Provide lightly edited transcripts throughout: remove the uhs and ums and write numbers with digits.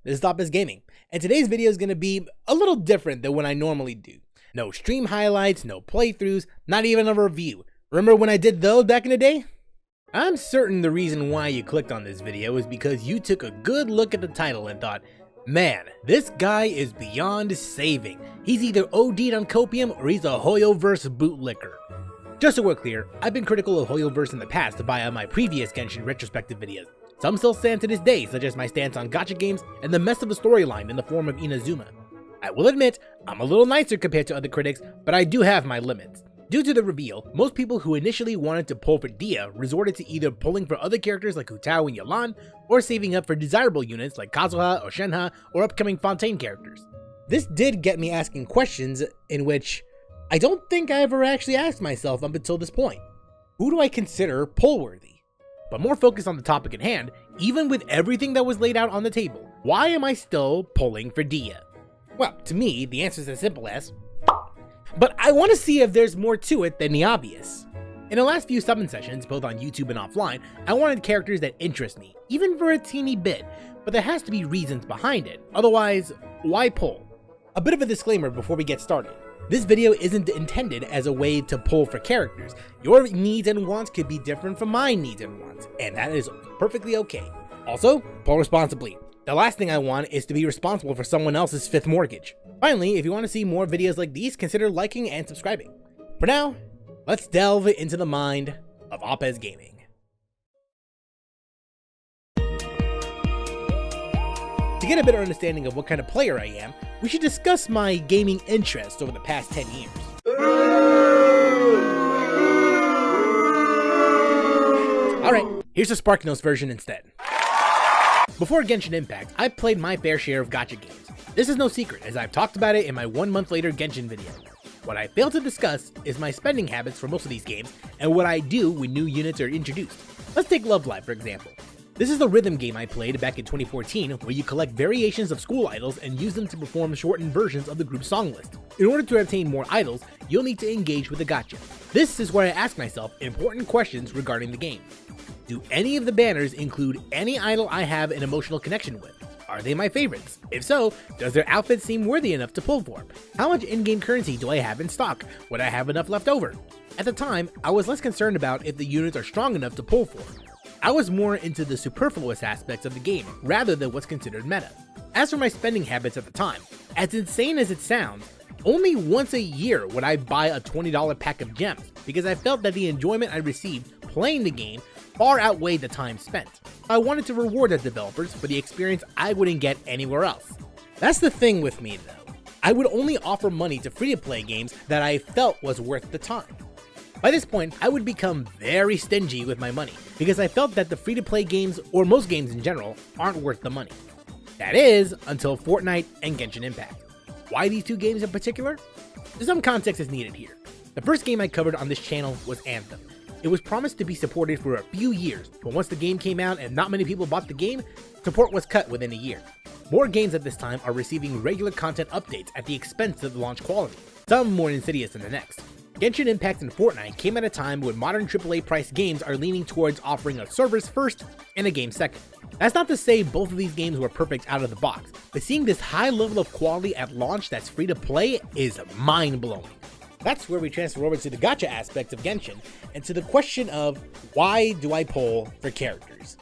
this is Dehya Gaming, and today's video is going to be a little different than what I normally do. No stream highlights, no playthroughs, not even a review. Remember when I did those back in the day? I'm certain the reason why you clicked on this video is because you took a good look at the title and thought, man, this guy is beyond saving. He's either OD'd on copium or he's a Hoyoverse bootlicker. Just so we're clear, I've been critical of Hoyoverse in the past via my previous Genshin retrospective videos. Some still stand to this day, such as my stance on gacha games and the mess of the storyline in the form of Inazuma. I will admit, I'm a little nicer compared to other critics, but I do have my limits. Due to the reveal, most people who initially wanted to pull for Dehya resorted to either pulling for other characters like Hu Tao and Yelan, or saving up for desirable units like Kazuha or Shenhe or upcoming Fontaine characters. This did get me asking questions in which I don't think I ever actually asked myself up until this point. Who do I consider pull-worthy? But more focused on the topic at hand, even with everything that was laid out on the table, why am I still pulling for Dehya? Well, to me, the answer is as simple as, but I want to see if there's more to it than the obvious. In the last few summon sessions, both on YouTube and offline, I wanted characters that interest me, even for a teeny bit, but there has to be reasons behind it, otherwise, why pull? A bit of a disclaimer before we get started. This video isn't intended as a way to pull for characters. Your needs and wants could be different from my needs and wants, and that is perfectly okay. Also, pull responsibly. The last thing I want is to be responsible for someone else's fifth mortgage. Finally, if you want to see more videos like these, consider liking and subscribing. For now, let's delve into the mind of Dehya Gaming. To get a better understanding of what kind of player I am, we should discuss my gaming interests over the past 10 years. Alright, here's the SparkNotes version instead. Before Genshin Impact, I played my fair share of gacha games. This is no secret, as I've talked about it in my 1 month later Genshin video. What I failed to discuss is my spending habits for most of these games, and what I do when new units are introduced. Let's take Love Live for example. This is the rhythm game I played back in 2014 where you collect variations of school idols and use them to perform shortened versions of the group's song list. In order to obtain more idols, you'll need to engage with the gacha. This is where I ask myself important questions regarding the game. Do any of the banners include any idol I have an emotional connection with? Are they my favorites? If so, does their outfit seem worthy enough to pull for? How much in-game currency do I have in stock? Would I have enough left over? At the time, I was less concerned about if the units are strong enough to pull for. I was more into the superfluous aspects of the game, rather than what's considered meta. As for my spending habits at the time, as insane as it sounds, only once a year would I buy a $20 pack of gems, because I felt that the enjoyment I received playing the game far outweighed the time spent. I wanted to reward the developers for the experience I wouldn't get anywhere else. That's the thing with me though. I would only offer money to free-to-play games that I felt was worth the time. By this point, I would become very stingy with my money, because I felt that the free-to-play games, or most games in general, aren't worth the money. That is, until Fortnite and Genshin Impact. Why these two games in particular? Some context is needed here. The first game I covered on this channel was Anthem. It was promised to be supported for a few years, but once the game came out and not many people bought the game, support was cut within a year. More games at this time are receiving regular content updates at the expense of the launch quality, some more insidious than the next. Genshin Impact and Fortnite came at a time when modern AAA price games are leaning towards offering a service first and a game second. That's not to say both of these games were perfect out of the box, but seeing this high level of quality at launch that's free to play is mind-blowing. That's where we transfer over to the gacha aspect of Genshin, and to the question of why do I pull for characters?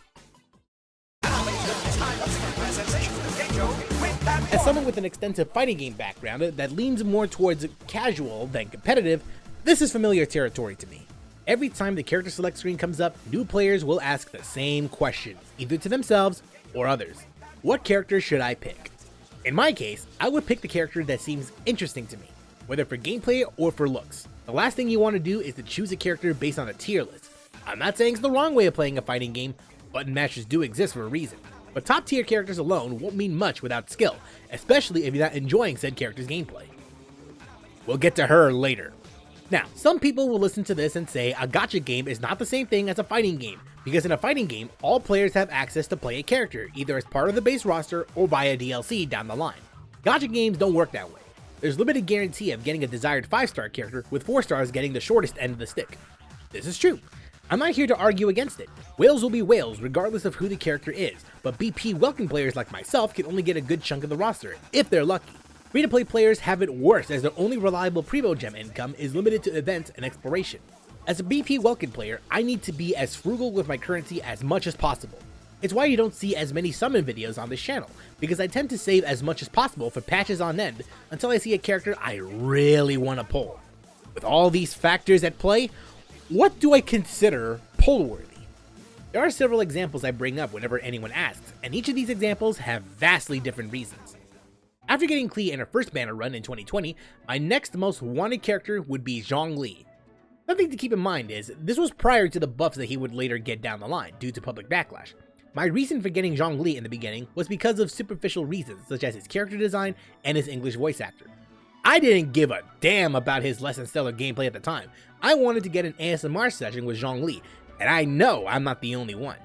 As someone with an extensive fighting game background that leans more towards casual than competitive, this is familiar territory to me. Every time the character select screen comes up, new players will ask the same question, either to themselves or others. What character should I pick? In my case, I would pick the character that seems interesting to me, whether for gameplay or for looks. The last thing you want to do is to choose a character based on a tier list. I'm not saying it's the wrong way of playing a fighting game, button mashes do exist for a reason. But top tier characters alone won't mean much without skill, especially if you're not enjoying said character's gameplay. We'll get to her later. Now, some people will listen to this and say a gacha game is not the same thing as a fighting game, because in a fighting game, all players have access to play a character, either as part of the base roster or via DLC down the line. Gacha games don't work that way. There's limited guarantee of getting a desired 5-star character, with 4 stars getting the shortest end of the stick. This is true. I'm not here to argue against it. Whales will be whales regardless of who the character is, but BP welcome players like myself can only get a good chunk of the roster, if they're lucky. Free-to-play players have it worse as their only reliable Primo Gem income is limited to events and exploration. As a BP Welkin player, I need to be as frugal with my currency as much as possible. It's why you don't see as many summon videos on this channel, because I tend to save as much as possible for patches on end until I see a character I really want to pull. With all these factors at play, what do I consider pull-worthy? There are several examples I bring up whenever anyone asks, and each of these examples have vastly different reasons. After getting Klee in her first banner run in 2020, my next most wanted character would be Zhongli. Something to keep in mind is, this was prior to the buffs that he would later get down the line due to public backlash. My reason for getting Zhongli in the beginning was because of superficial reasons such as his character design and his English voice actor. I didn't give a damn about his less than stellar gameplay at the time. I wanted to get an ASMR session with Zhongli, and I know I'm not the only one.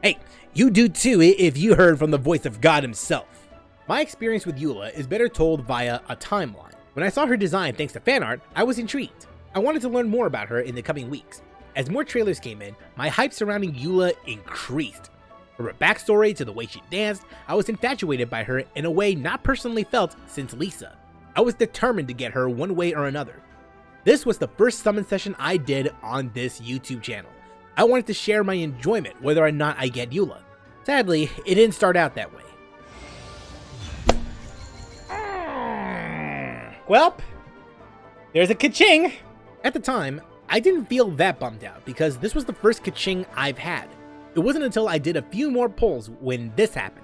Hey, you do too if you heard from the voice of God himself. My experience with Eula is better told via a timeline. When I saw her design thanks to fan art, I was intrigued. I wanted to learn more about her in the coming weeks. As more trailers came in, my hype surrounding Eula increased. From her backstory to the way she danced, I was infatuated by her in a way not personally felt since Lisa. I was determined to get her one way or another. This was the first summon session I did on this YouTube channel. I wanted to share my enjoyment whether or not I get Eula. Sadly, it didn't start out that way. Welp, there's a ka-ching! At the time, I didn't feel that bummed out because this was the first ka-ching I've had. It wasn't until I did a few more pulls when this happened.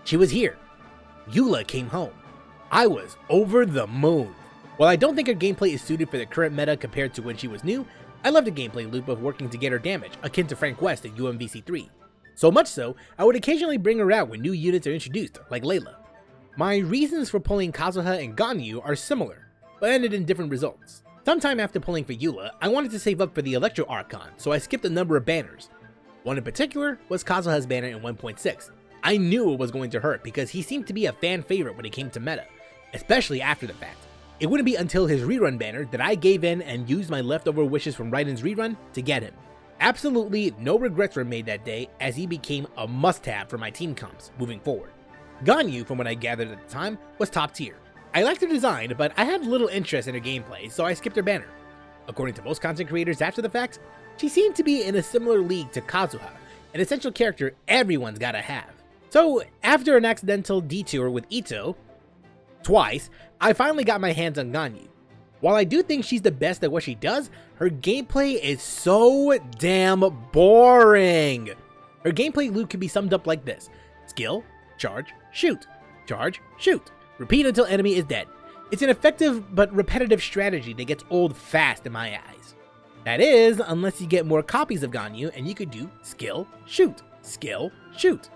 She was here. Eula came home. I was over the moon. While I don't think her gameplay is suited for the current meta compared to when she was new, I loved the gameplay loop of working to get her damage, akin to Frank West in UMVC3. So much so, I would occasionally bring her out when new units are introduced, like Layla. My reasons for pulling Kazuha and Ganyu are similar, but ended in different results. Sometime after pulling for Eula, I wanted to save up for the Electro Archon, so I skipped a number of banners. One in particular was Kazuha's banner in 1.6. I knew it was going to hurt because he seemed to be a fan favorite when it came to meta, especially after the fact. It wouldn't be until his rerun banner that I gave in and used my leftover wishes from Raiden's rerun to get him. Absolutely no regrets were made that day as he became a must-have for my team comps moving forward. Ganyu, from what I gathered at the time, was top tier. I liked her design, but I had little interest in her gameplay, so I skipped her banner. According to most content creators after the fact, she seemed to be in a similar league to Kazuha, an essential character everyone's gotta have. So, after an accidental detour with Ito, twice, I finally got my hands on Ganyu. While I do think she's the best at what she does, her gameplay is so damn boring. Her gameplay loop can be summed up like this: skill, charge, shoot, charge, shoot. Repeat until enemy is dead. It's an effective but repetitive strategy that gets old fast in my eyes. That is, unless you get more copies of Ganyu and you could do skill, shoot, skill, shoot.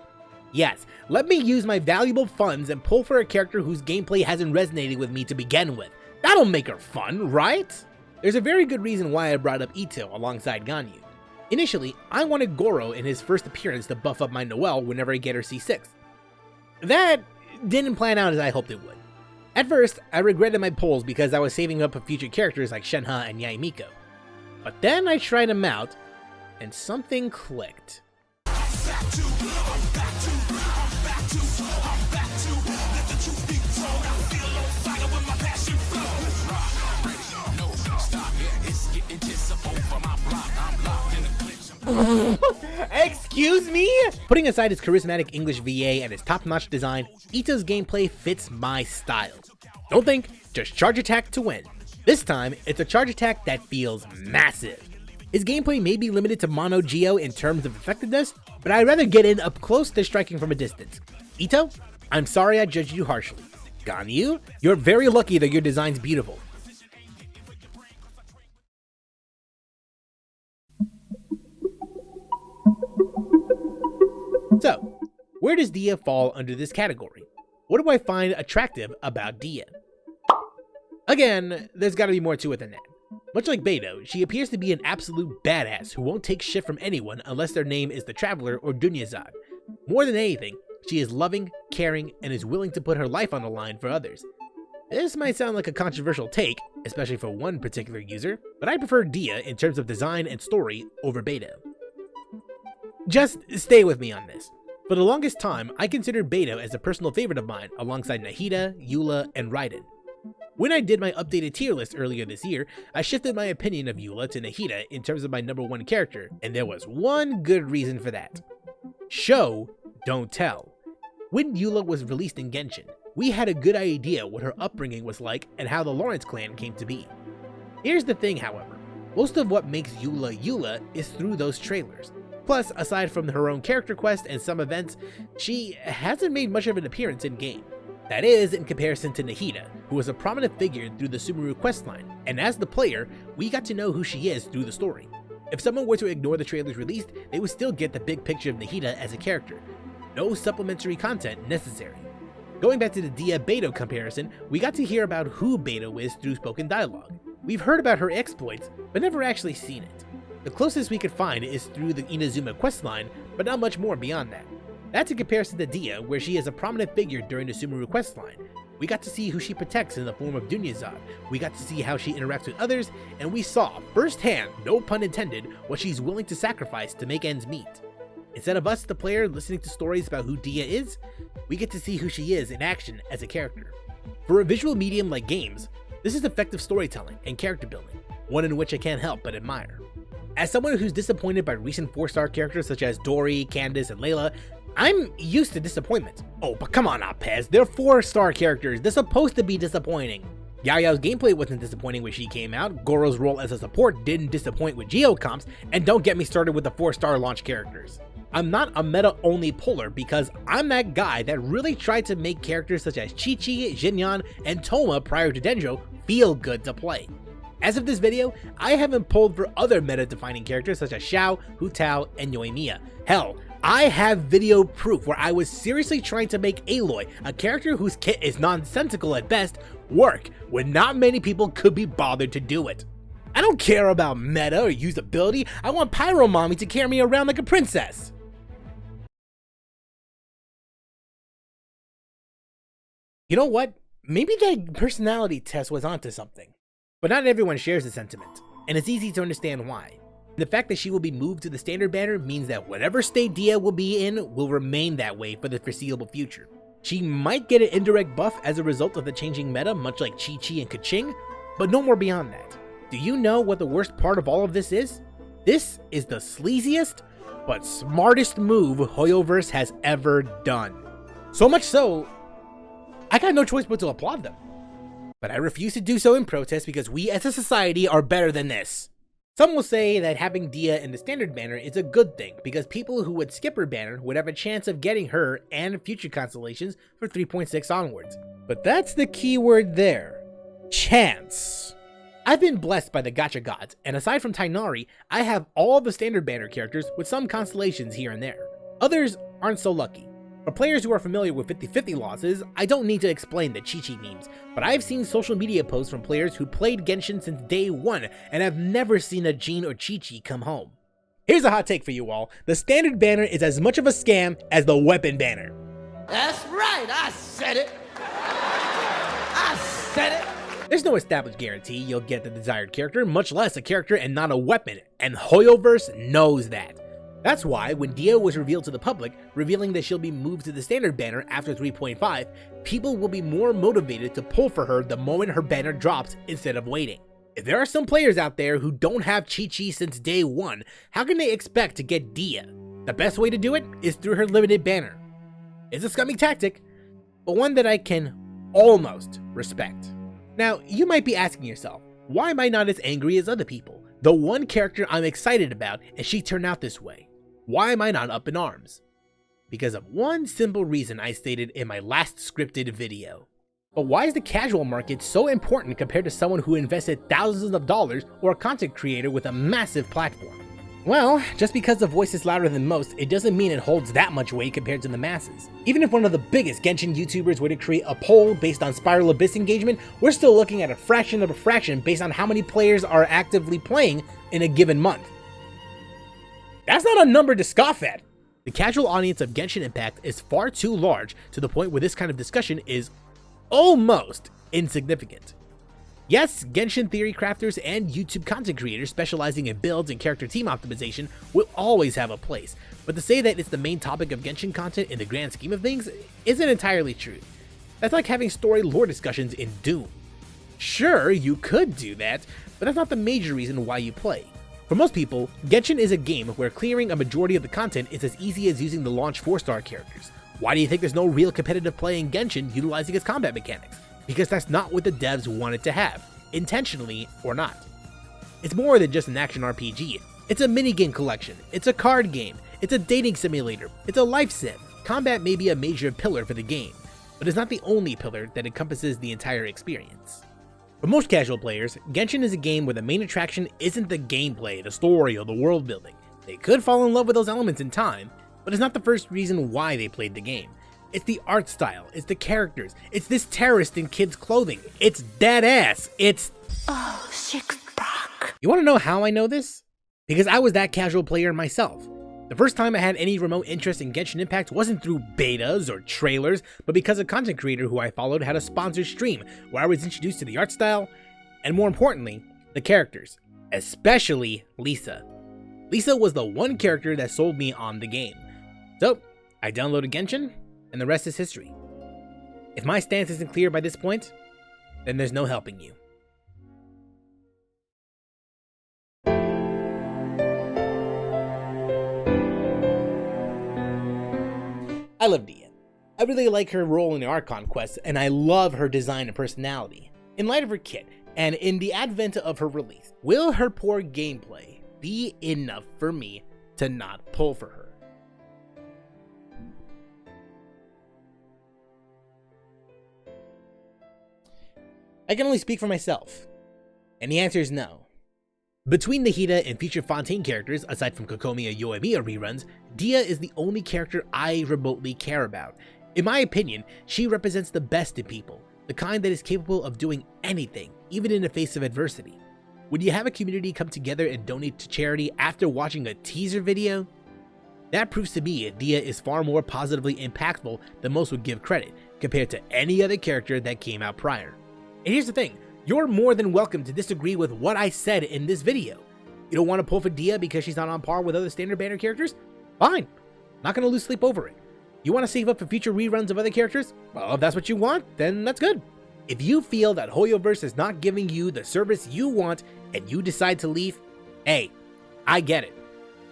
Yes, let me use my valuable funds and pull for a character whose gameplay hasn't resonated with me to begin with. That'll make her fun, right? There's a very good reason why I brought up Ito alongside Ganyu. Initially, I wanted Goro in his first appearance to buff up my Noelle whenever I get her C6. That didn't plan out as I hoped it would. At first, I regretted my pulls because I was saving up for future characters like Shenhe and Yaemiko. But then I tried them out, and something clicked. Excuse me? Putting aside his charismatic English VA and his top-notch design, Ito's gameplay fits my style. Don't think, just charge attack to win. This time, it's a charge attack that feels massive. His gameplay may be limited to mono Geo in terms of effectiveness, but I'd rather get in up close than striking from a distance. Ito, I'm sorry I judged you harshly. Ganyu, you're very lucky that your design's beautiful. So, where does Dehya fall under this category? What do I find attractive about Dehya? Again, there's gotta be more to it than that. Much like Beidou, she appears to be an absolute badass who won't take shit from anyone unless their name is the Traveler or Dunyazad. More than anything, she is loving, caring, and is willing to put her life on the line for others. This might sound like a controversial take, especially for one particular user, but I prefer Dehya in terms of design and story over Beto. Just stay with me on this. For the longest time, I considered Beto as a personal favorite of mine alongside Nahida, Eula, and Raiden. When I did my updated tier list earlier this year, I shifted my opinion of Eula to Nahida in terms of my number 1 character, and there was one good reason for that. Show, don't tell. When Eula was released in Genshin, we had a good idea what her upbringing was like and how the Lawrence clan came to be. Here's the thing, however, most of what makes Eula Eula is through those trailers. Plus, aside from her own character quest and some events, she hasn't made much of an appearance in-game. That is, in comparison to Nahida, who was a prominent figure through the Sumeru questline, and as the player, we got to know who she is through the story. If someone were to ignore the trailers released, they would still get the big picture of Nahida as a character. No supplementary content necessary. Going back to the Dehya Beto comparison, we got to hear about who Beto is through spoken dialogue. We've heard about her exploits, but never actually seen it. The closest we could find is through the Inazuma questline, but not much more beyond that. That's in comparison to Dehya, where she is a prominent figure during the Sumeru questline. We got to see who she protects in the form of Dunyazad, we got to see how she interacts with others, and we saw firsthand, no pun intended, what she's willing to sacrifice to make ends meet. Instead of us, the player, listening to stories about who Dehya is, we get to see who she is in action as a character. For a visual medium like games, this is effective storytelling and character building, one in which I can't help but admire. As someone who's disappointed by recent 4-star characters such as Dory, Candace, and Layla, I'm used to disappointment. Oh, but come on Pez, they're 4-star characters, they're supposed to be disappointing. Yaoyao's gameplay wasn't disappointing when she came out, Goro's role as a support didn't disappoint with Geocomps, and don't get me started with the 4-star launch characters. I'm not a meta-only puller because I'm that guy that really tried to make characters such as Chi-Chi, Jinyan, and Toma prior to Denjo feel good to play. As of this video, I haven't pulled for other meta-defining characters such as Xiao, Hu Tao, and Yoimiya. Hell, I have video proof where I was seriously trying to make Aloy, a character whose kit is nonsensical at best, work when not many people could be bothered to do it. I don't care about meta or usability, I want Pyro Mommy to carry me around like a princess. You know what? Maybe that personality test was onto something. But not everyone shares the sentiment, and it's easy to understand why. The fact that she will be moved to the standard banner means that whatever state Dehya will be in will remain that way for the foreseeable future. She might get an indirect buff as a result of the changing meta, much like Chi-Chi and Keqing, but no more beyond that. Do you know what the worst part of all of this is? This is the sleaziest, but smartest move Hoyoverse has ever done. So much so, I got no choice but to applaud them. But I refuse to do so in protest because we as a society are better than this. Some will say that having Dehya in the standard banner is a good thing because people who would skip her banner would have a chance of getting her and future constellations for 3.6 onwards. But that's the key word there. Chance. I've been blessed by the gacha gods, and aside from Tainari, I have all the standard banner characters with some constellations here and there. Others aren't so lucky. For players who are familiar with 50-50 losses, I don't need to explain the Chi-Chi memes, but I've seen social media posts from players who played Genshin since day one and have never seen a Jean or Chi-Chi come home. Here's a hot take for you all, the standard banner is as much of a scam as the weapon banner. That's right, I said it! I said it! There's no established guarantee you'll get the desired character, much less a character and not a weapon, and Hoyoverse knows that. That's why, when Dehya was revealed to the public, revealing that she'll be moved to the standard banner after 3.5, people will be more motivated to pull for her the moment her banner drops instead of waiting. If there are some players out there who don't have Chi-Chi since day one, how can they expect to get Dehya? The best way to do it is through her limited banner. It's a scummy tactic, but one that I can almost respect. Now, you might be asking yourself, why am I not as angry as other people? The one character I'm excited about, and she turned out this way. Why am I not up in arms? Because of one simple reason I stated in my last scripted video. But why is the casual market so important compared to someone who invested thousands of dollars or a content creator with a massive platform? Well, just because the voice is louder than most, it doesn't mean it holds that much weight compared to the masses. Even if one of the biggest Genshin YouTubers were to create a poll based on Spiral Abyss engagement, we're still looking at a fraction of a fraction based on how many players are actively playing in a given month. That's not a number to scoff at. The casual audience of Genshin Impact is far too large to the point where this kind of discussion is almost insignificant. Yes, Genshin theory crafters and YouTube content creators specializing in builds and character team optimization will always have a place, but to say that it's the main topic of Genshin content in the grand scheme of things isn't entirely true. That's like having story lore discussions in Doom. Sure, you could do that, but that's not the major reason why you play. For most people, Genshin is a game where clearing a majority of the content is as easy as using the launch 4-star characters. Why do you think there's no real competitive play in Genshin utilizing its combat mechanics? Because that's not what the devs wanted to have, intentionally or not. It's more than just an action RPG. It's a minigame collection, it's a card game, it's a dating simulator, it's a life sim. Combat may be a major pillar for the game, but it's not the only pillar that encompasses the entire experience. For most casual players, Genshin is a game where the main attraction isn't the gameplay, the story, or the world building. They could fall in love with those elements in time, but it's not the first reason why they played the game. It's the art style, it's the characters, it's this terrorist in kids' clothing, it's dead ass, it's... Oh, Schickbrock. You wanna know how I know this? Because I was that casual player myself. The first time I had any remote interest in Genshin Impact wasn't through betas or trailers, but because a content creator who I followed had a sponsored stream where I was introduced to the art style, and more importantly, the characters, especially Lisa. Lisa was the one character that sold me on the game. So, I downloaded Genshin, and the rest is history. If my stance isn't clear by this point, then there's no helping you. I love Dehya. I really like her role in the Archon quest, and I love her design and personality. In light of her kit, and in the advent of her release, will her poor gameplay be enough for me to not pull for her? I can only speak for myself, and the answer is no. Between the Hida and future Fontaine characters, aside from Kokomi or Yoimiya reruns, Dehya is the only character I remotely care about. In my opinion, she represents the best in people, the kind that is capable of doing anything, even in the face of adversity. When you have a community come together and donate to charity after watching a teaser video, that proves to me Dehya is far more positively impactful than most would give credit, compared to any other character that came out prior. And here's the thing. You're more than welcome to disagree with what I said in this video. You don't want to pull for Dehya because she's not on par with other standard banner characters? Fine. Not gonna lose sleep over it. You want to save up for future reruns of other characters? Well, if that's what you want, then that's good. If you feel that Hoyoverse is not giving you the service you want and you decide to leave, hey, I get it.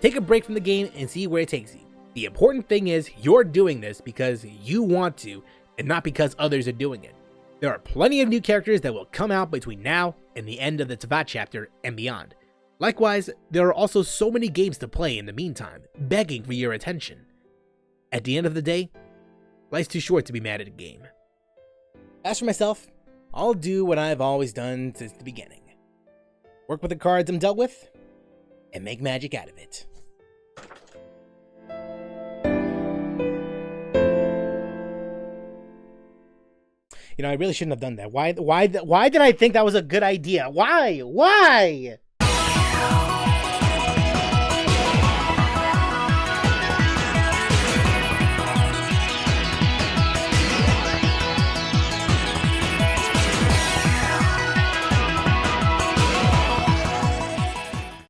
Take a break from the game and see where it takes you. The important thing is you're doing this because you want to and not because others are doing it. There are plenty of new characters that will come out between now and the end of the Teyvat chapter and beyond. Likewise, there are also so many games to play in the meantime, begging for your attention. At the end of the day, life's too short to be mad at a game. As for myself, I'll do what I've always done since the beginning. Work with the cards I'm dealt with, and make magic out of it. You know, I really shouldn't have done that. Why did I think that was a good idea? Why?